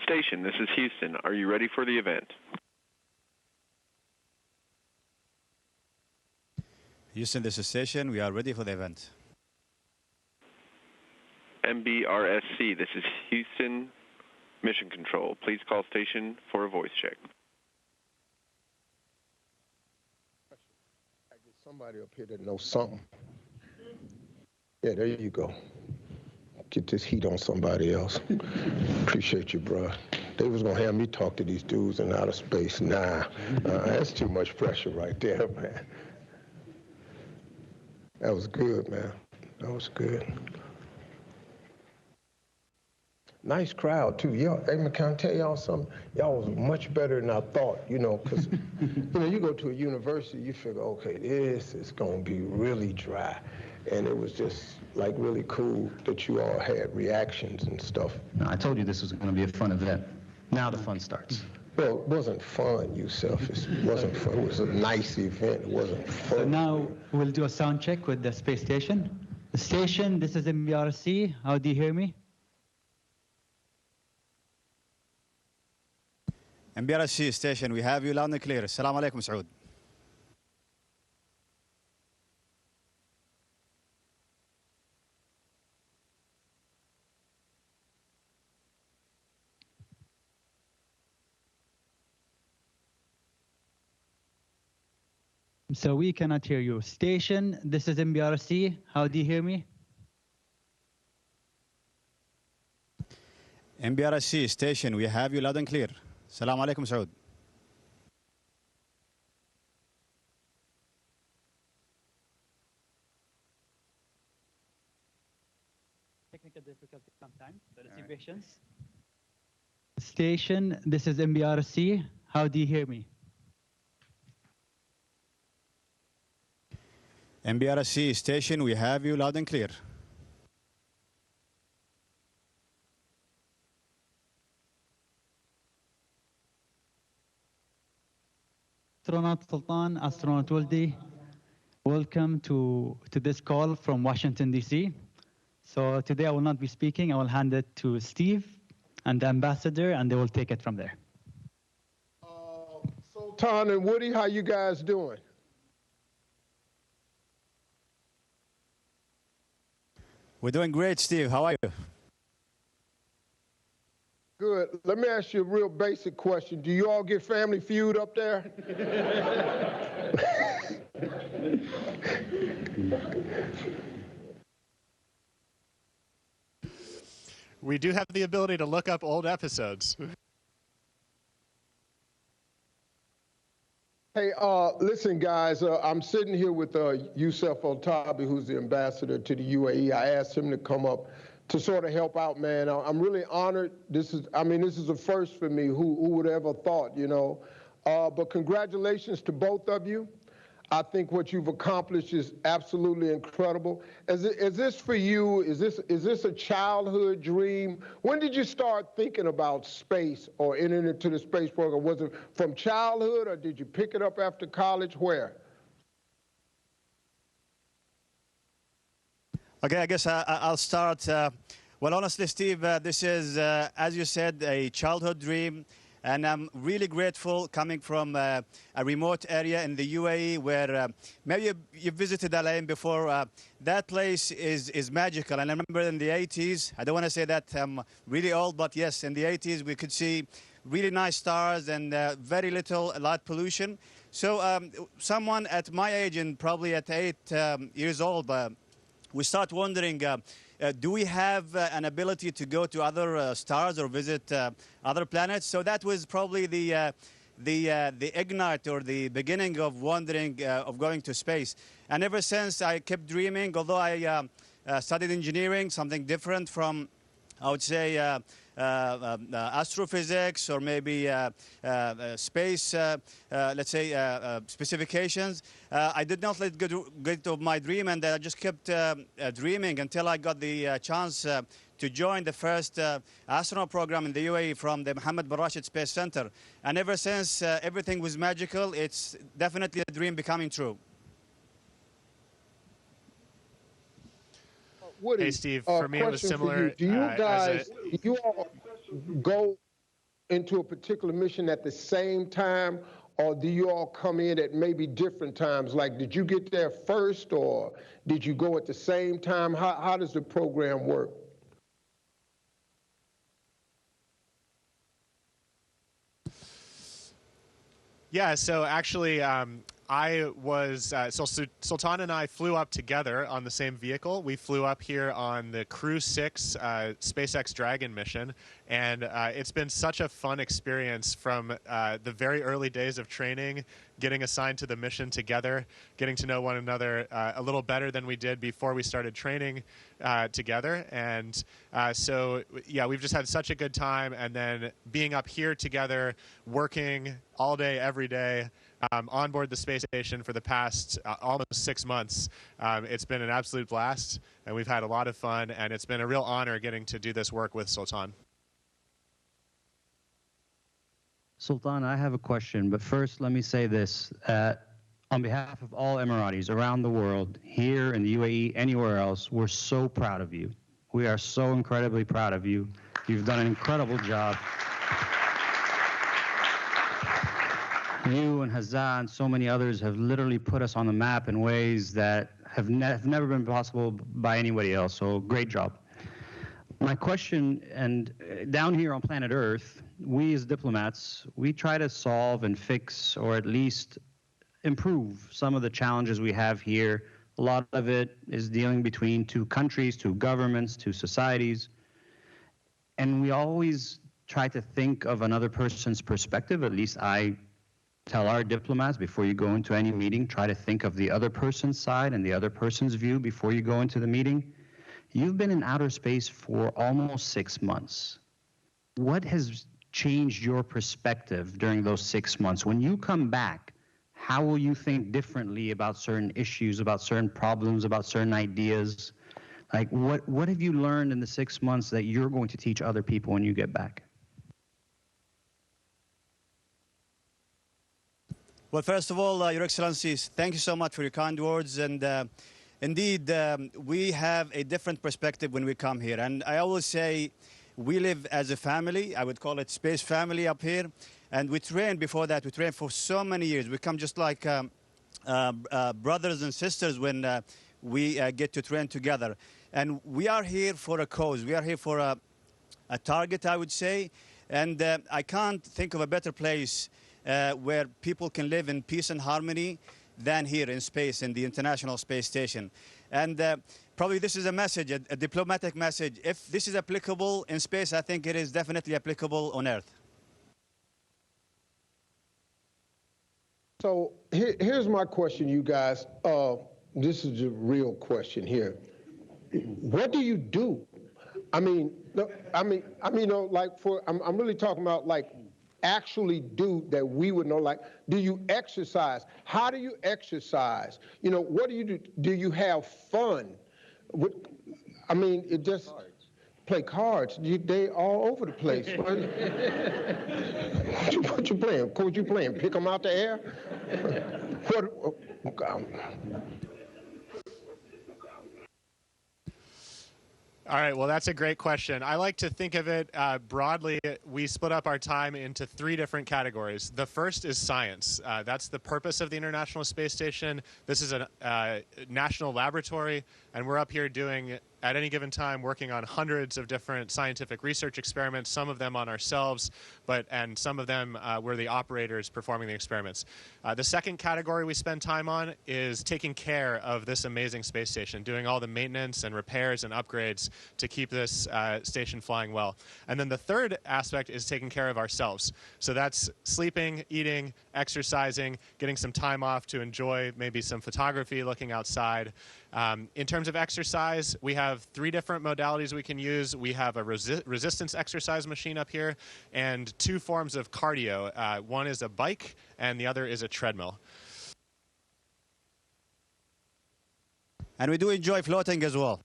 Station, this is Houston. Are you ready for the event? Houston, this is Station. We are ready for the event. MBRSC, this is Houston Mission Control. Please call station for a voice check. I get somebody up here that knows something. Yeah, there you go. Get this heat on somebody else. Appreciate you, bro. They was gonna have me talk to these dudes in outer space. Nah, that's too much pressure right there, man. That was good, man. That was good. Nice crowd, too. Y'all, hey, man, can I tell y'all something? Y'all was much better than I thought, you know, because, you go to a university, you figure, okay, this is going to be really dry. And it was just, like, really cool that you all had reactions and stuff. No, I told you this was going to be a fun event. Now the fun starts. Well, it wasn't fun, Yusuf. It wasn't fun. It was a nice event. It wasn't fun. So now we'll do a sound check with the space station. The station, this is MBRC. How do you hear me? MBRC Station, we have you loud and clear. Assalamu alaikum, Saud. So we cannot hear you. Station, this is MBRC. How do you hear me? MBRC Station, we have you loud and clear. Assalamu alaikum, Saud. Technical difficulty sometimes, so let's be patient. Station, this is MBRC. How do you hear me? MBRC Station, we have you loud and clear. Astronaut Sultan, astronaut Woody, welcome to this call from Washington, D.C. So today I will not be speaking. I will hand it to Steve and the ambassador, and they will take it from there. Sultan and Woody, how you guys doing? We're doing great, Steve. How are you? Good. Let me ask you a real basic question. Do you all get Family Feud up there? We do have the ability to look up old episodes. Hey, listen, guys, I'm sitting here with Yusuf Al-Tabi, who's the ambassador to the UAE. I asked him to come up to sort of help out, man. I'm really honored. This is a first for me. Who would ever thought, you know? But congratulations to both of you. I think what you've accomplished is absolutely incredible. Is this for you? Is this a childhood dream? When did you start thinking about space or entering into the space program? Was it from childhood, or did you pick it up after college? Where? Okay, I guess I'll start. Well, honestly, Steve, this is, as you said, a childhood dream. And I'm really grateful coming from a remote area in the UAE where maybe you visited Al Ain before. That place is magical. And I remember in the 80s, I don't want to say that I'm really old, but yes, in the 80s, we could see really nice stars and very little light pollution. So someone at my age, and probably at 8 years old, we start wondering, do we have an ability to go to other stars or visit other planets? So that was probably the ignite or the beginning of wondering of going to space. And ever since, I kept dreaming. Although I studied engineering, something different from, I would say, astrophysics or maybe space, let's say, specifications. I did not let go of my dream, and I just kept dreaming until I got the chance to join the first astronaut program in the UAE from the Mohammed bin Rashid Space Center. And ever since, everything was magical. It's definitely a dream becoming true. Woody, hey, Steve, for me it was similar. Do you guys, you all go into a particular mission at the same time, or do you all come in at maybe different times? Like, did you get there first, or did you go at the same time? How does the program work? Yeah, so actually, Sultan and I flew up together on the same vehicle. We flew up here on the Crew 6 SpaceX Dragon mission, and it's been such a fun experience from the very early days of training, getting assigned to the mission together, getting to know one another a little better than we did before we started training together. And so, yeah, we've just had such a good time. And then being up here together, working all day, every day, on board the space station for the past almost 6 months. It's been an absolute blast, and we've had a lot of fun, and it's been a real honor getting to do this work with Sultan. Sultan, I have a question, but first let me say this. On behalf of all Emiratis around the world, here in the UAE, anywhere else, we're so proud of you. We are so incredibly proud of you. You've done an incredible job. You and Hazza and so many others have literally put us on the map in ways that have never been possible by anybody else, so great job. My question, and down here on planet Earth, we as diplomats, we try to solve and fix, or at least improve some of the challenges we have here. A lot of it is dealing between two countries, two governments, two societies. And we always try to think of another person's perspective. At least I tell our diplomats, before you go into any meeting, try to think of the other person's side and the other person's view before you go into the meeting. You've been in outer space for almost 6 months. What has changed your perspective during those 6 months? When you come back, how will you think differently about certain issues, about certain problems, about certain ideas? Like, what have you learned in the 6 months that you're going to teach other people when you get back? Well, first of all, Your Excellencies, thank you so much for your kind words. And indeed, we have a different perspective when we come here. And I always say we live as a family. I would call it space family up here. And we trained before that. We trained for so many years. We come just like brothers and sisters when we get to train together. And we are here for a cause. We are here for a target, I would say. And I can't think of a better place where people can live in peace and harmony than here in space, in the International Space Station. And probably this is a message, a diplomatic message. If this is applicable in space, I think it is definitely applicable on Earth. So here's my question, you guys. This is a real question here. What do you do? I'm really talking about like actually do that we would know. Like, do you exercise? How do you exercise? What do you do? Do you have fun? It just play cards. They all over the place. What you playing? What you playing? Pick them out the air? All right, well, that's a great question. I like to think of it broadly. We split up our time into 3 different categories. The first is science. That's the purpose of the International Space Station. This is a national laboratory, and we're up here doing, at any given time, working on hundreds of different scientific research experiments, some of them on ourselves, and some of them we're the operators performing the experiments. The second category we spend time on is taking care of this amazing space station, doing all the maintenance and repairs and upgrades to keep this station flying well. And then the third aspect is taking care of ourselves. So that's sleeping, eating, exercising, getting some time off to enjoy maybe some photography, looking outside. In terms of exercise, we have 3 different modalities we can use. We have a resistance exercise machine up here and 2 forms of cardio. One is a bike and the other is a treadmill. And we do enjoy floating as well.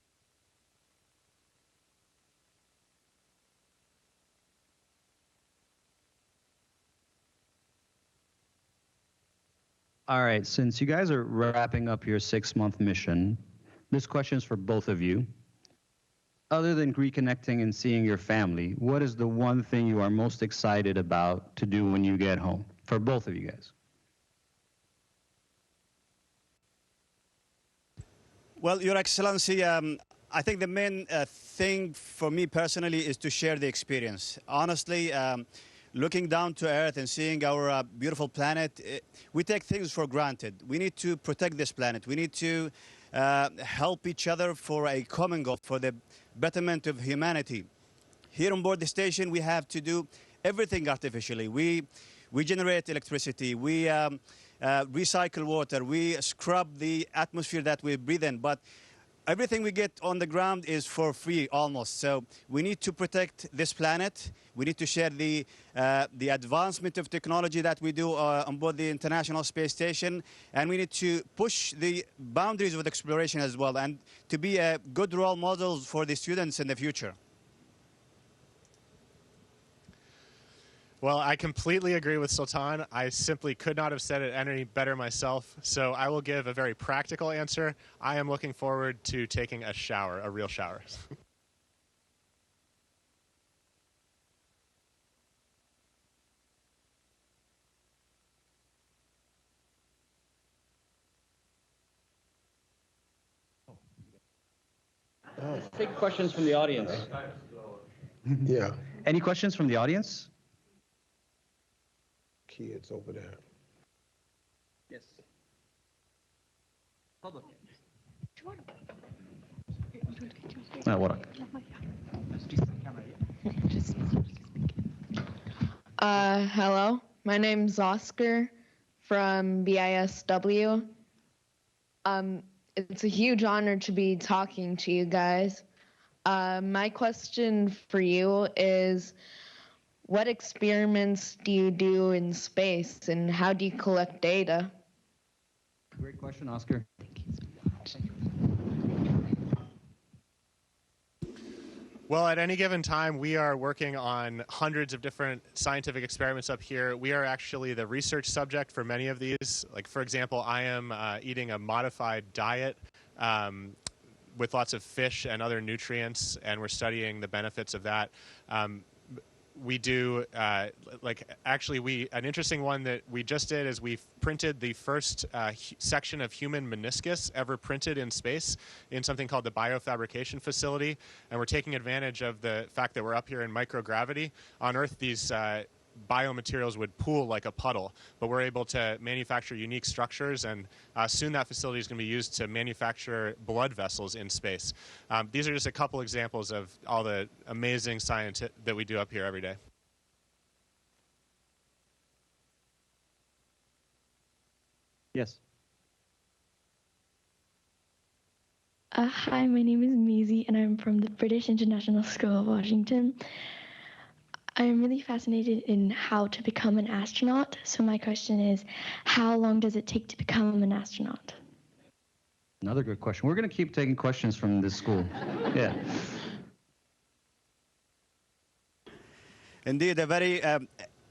All right, since you guys are wrapping up your 6-month mission, this question is for both of you. other than reconnecting and seeing your family, what is the one thing you are most excited about to do when you get home, for both of you guys? Well, Your Excellency, I think the main thing for me personally is to share the experience. Honestly, looking down to Earth and seeing our beautiful planet, we take things for granted. We need to protect this planet. We need to help each other for a common goal, for the betterment of humanity. Here on board the station, we have to do everything artificially. We generate electricity. We recycle water. We scrub the atmosphere that we breathe in. But everything we get on the ground is for free almost. So we need to protect this planet. We need to share the advancement of technology that we do on board the International Space Station. And we need to push the boundaries of exploration as well, and to be a good role model for the students in the future. Well, I completely agree with Sultan. I simply could not have said it any better myself. So I will give a very practical answer. I am looking forward to taking a shower, a real shower. Let's take questions from the audience. Yeah, Any questions from the audience? kids over there. Yes. Public. وراك. Hello, my name's Oscar from BISW. It's a huge honor to be talking to you guys. My question for you is, what experiments do you do in space, and how do you collect data? Great question, Oscar. Well, at any given time, we are working on hundreds of different scientific experiments up here. We are actually the research subject for many of these. Like, for example, I am eating a modified diet with lots of fish and other nutrients, and we're studying the benefits of that. We do, an interesting one that we just did is we printed the first section of human meniscus ever printed in space in something called the biofabrication facility. And we're taking advantage of the fact that we're up here in microgravity. On Earth, these biomaterials would pool like a puddle, but we're able to manufacture unique structures, and soon that facility is going to be used to manufacture blood vessels in space. These are just a couple examples of all the amazing science that we do up here every day. Yes. Hi, my name is Maisie, and I'm from the British International School of Washington. I'm really fascinated in how to become an astronaut. So my question is, how long does it take to become an astronaut? Another good question. We're going to keep taking questions from this school. Yeah. Indeed, a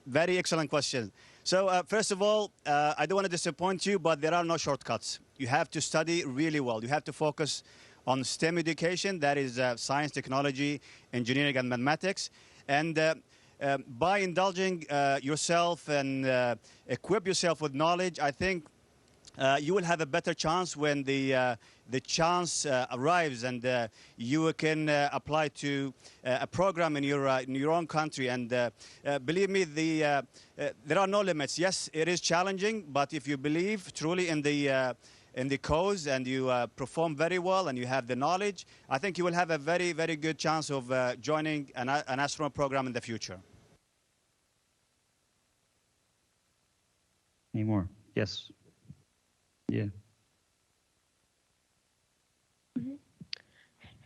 very excellent question. So first of all, I don't want to disappoint you, but there are no shortcuts. You have to study really well. You have to focus on STEM education, that is science, technology, engineering, and mathematics. And by indulging yourself and equip yourself with knowledge, I think you will have a better chance when the chance arrives, and you can apply to a program in your own country. And believe me, there are no limits. Yes, it is challenging, but if you believe truly in the cause and you perform very well and you have the knowledge, I think you will have a very, very good chance of joining an astronaut program in the future. Any more? Yes. Yeah.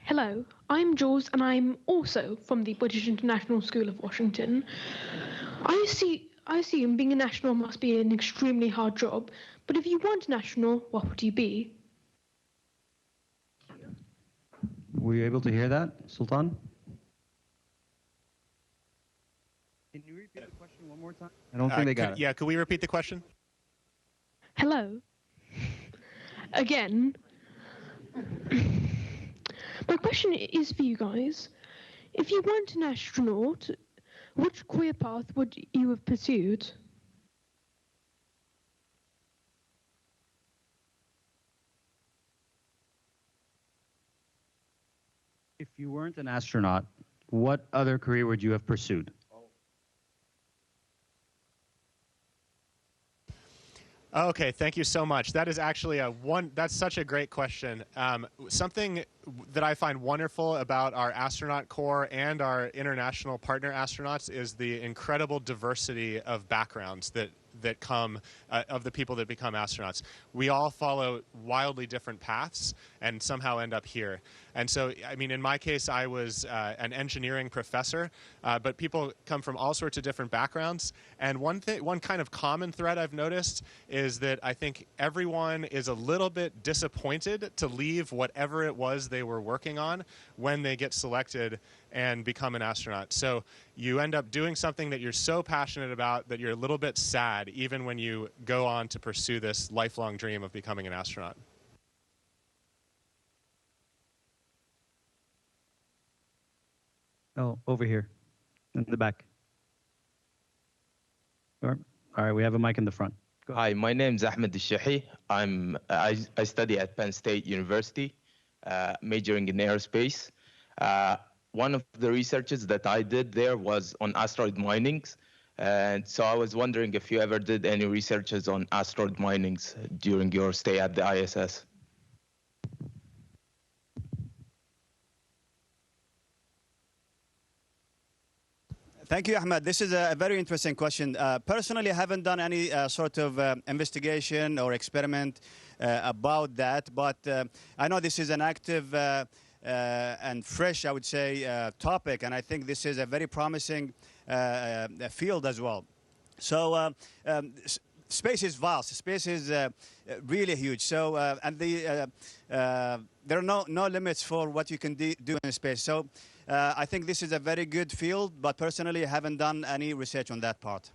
Hello, I'm Jules, and I'm also from the British International School of Washington. I assume being an astronaut must be an extremely hard job, but if you weren't an astronaut, what would you be? Were you able to hear that, Sultan? Can you repeat the question one more time? I don't think they got it. Yeah, could we repeat the question? Hello. Again. My question is for you guys. If you weren't an astronaut, which career path would you have pursued? If you weren't an astronaut, what other career would you have pursued? Okay, thank you so much. That is actually that's such a great question. Something that I find wonderful about our astronaut corps and our international partner astronauts is the incredible diversity of backgrounds that come of the people that become astronauts. We all follow wildly different paths and somehow end up here. And so, I mean, in my case, I was an engineering professor, but people come from all sorts of different backgrounds. And one kind of common thread I've noticed is that I think everyone is a little bit disappointed to leave whatever it was they were working on when they get selected and become an astronaut. So you end up doing something that you're so passionate about that you're a little bit sad even when you go on to pursue this lifelong dream of becoming an astronaut. Oh, over here, in the back. All right, we have a mic in the front. Hi, my name is Ahmed Al-Shahi. I study at Penn State University, majoring in aerospace. One of the researches that I did there was on asteroid minings. And so I was wondering if you ever did any researches on asteroid minings during your stay at the ISS. Thank you, Ahmed. This is a very interesting question. Personally, I haven't done any sort of investigation or experiment about that, but I know this is an active and fresh, I would say, topic, and I think this is a very promising field as well. So space is vast. Space is really huge. So and there are no limits for what you can do in space. So I think this is a very good field, but personally, I haven't done any research on that part.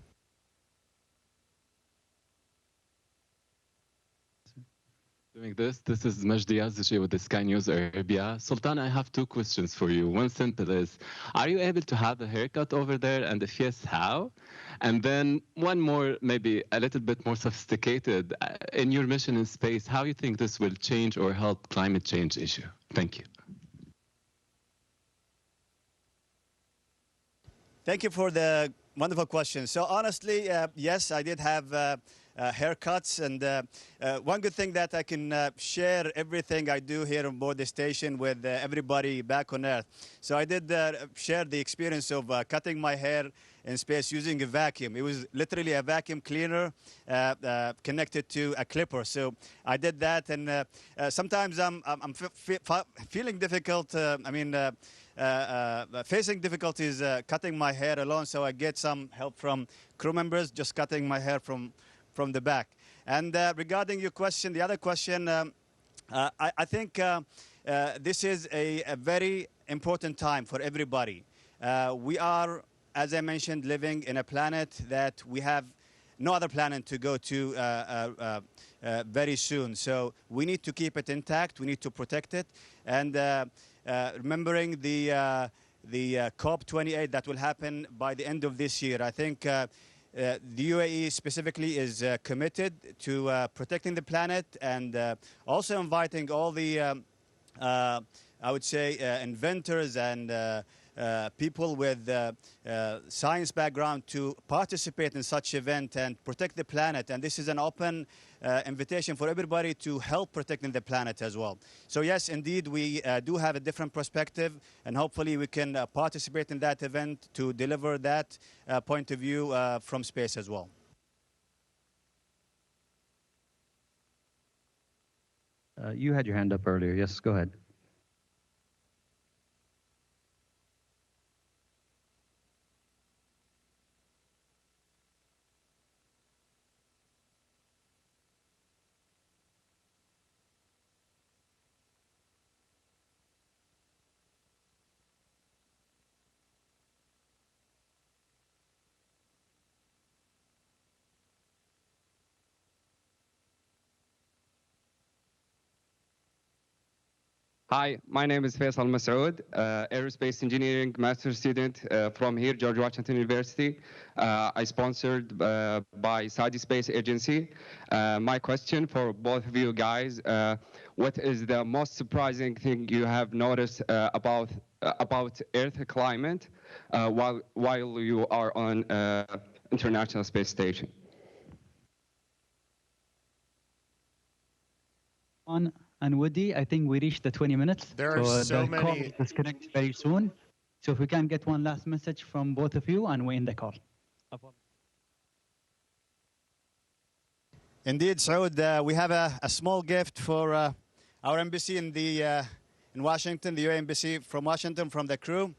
Doing this is Majdi Yazdici with the Sky News Arabia. Sultan, I have two questions for you. One simple is, are you able to have a haircut over there? And if yes, how? And then one more, maybe a little bit more sophisticated. In your mission in space, how you think this will change or help climate change issue? Thank you. Thank you for the wonderful question. So honestly, yes, I did have haircuts, and one good thing that I can share everything I do here on board the station with everybody back on Earth. So I did share the experience of cutting my hair in space using a vacuum. It was literally a vacuum cleaner connected to a clipper. So I did that, and sometimes I'm feeling difficult. Facing difficulties cutting my hair alone, so I get some help from crew members just cutting my hair from the back. And regarding your question, the other question, I think this is a very important time for everybody. We are, as I mentioned, living in a planet that we have no other planet to go to very soon. So we need to keep it intact. We need to protect it. And remembering the COP28 that will happen by the end of this year, I think the UAE specifically is committed to protecting the planet, and also inviting all the, I would say, inventors and people with science background to participate in such event and protect the planet. And this is an open invitation for everybody to help protecting the planet as well. So yes, indeed, we do have a different perspective, and hopefully we can participate in that event to deliver that point of view from space as well. You had your hand up earlier. Yes, go ahead. Hi, my name is Faisal Masood, aerospace engineering master student from here, George Washington University. I sponsored by Saudi Space Agency. My question for both of you guys, what is the most surprising thing you have noticed about Earth climate while you are on International Space Station? And Woody, I think we reached the 20 minutes. There are so the call many. will disconnect very soon. So if we can get one last message from both of you, and we end the call. Indeed, Saud, we have a small gift for our embassy in Washington, the UAE embassy from Washington, from the crew.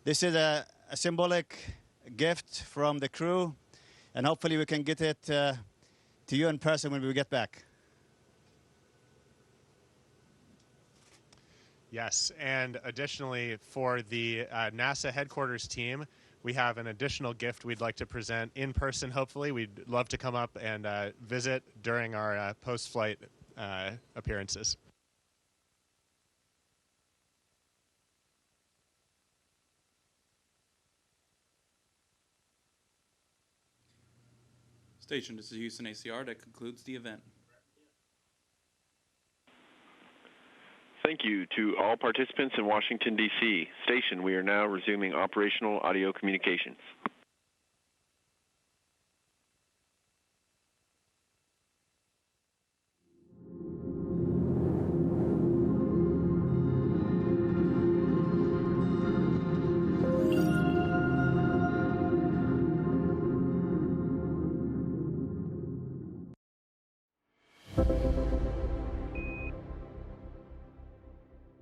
This is a symbolic gift from the crew, and hopefully we can get it to you in person when we get back. Yes, and additionally, for the NASA headquarters team, we have an additional gift we'd like to present in person, hopefully. We'd love to come up and visit during our post-flight appearances. Station, this is Houston ACR. That concludes the event. Thank you to all participants in Washington, D.C. Station, we are now resuming operational audio communications.